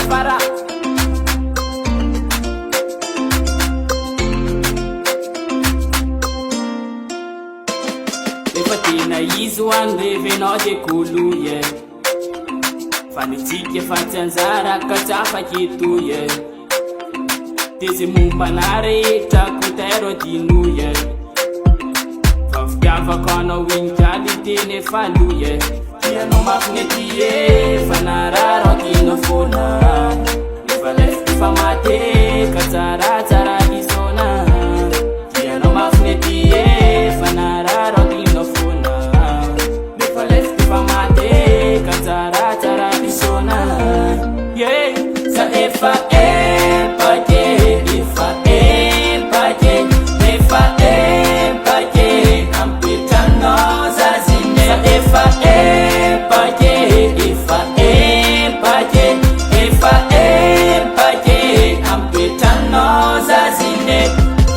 fara. Efa tena izy ho any revenao de koloye, fa nitsika efa tsy anjara ka tsy afaky etoye. Teze mombanà rehetra kotero dinoye, fa fitiavako anao ingaly teny efa loye. Tianao mafiny e fa narara kina fona, efa lefy fa mate ka tsaratsara isona. Tianao mafiny e fa narara kina fona, efa lefy fa mate ka tsaratsara isona. Yeah, sa efa empake, efa empake, efa empake, ampetanao zazine. Sa efa empake, efa empake, efa empake, ampetanao zazine.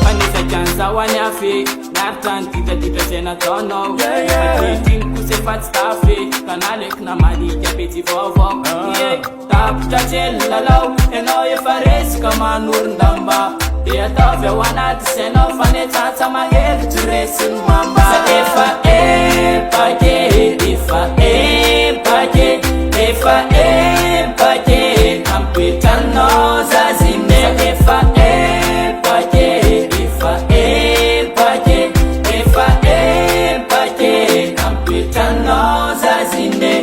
Manisaka an'izao any afe, miaritra ny ditaditra zay nataonao. Akehitriny kosa efa tsy tafy, ka naleky namalika petsy vaovao. Tapitra tselo lalao, enao efa resaka manorin-damba, de ataovy ao anaty sainao fa netsatsa magnelitsy resiny mamba. Sa efa empake, efa empake, efa empake, ampetranao zazine. Sa efa empake, efa empake, efa empake, ampetranao zazine.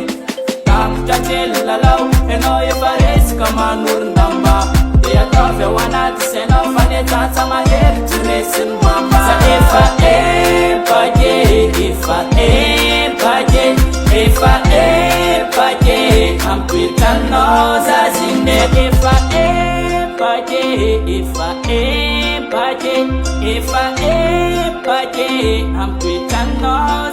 Tapitra tselo lalao, enao efa resaka manorin-damba, de ataovy ao anaty sainao fa netsatsa magnelitsy resiny mamba. Sa efa empake, efa empake, efa empake, ampetranao zazine. Efa empake, efa empake, efa empake, ampetranao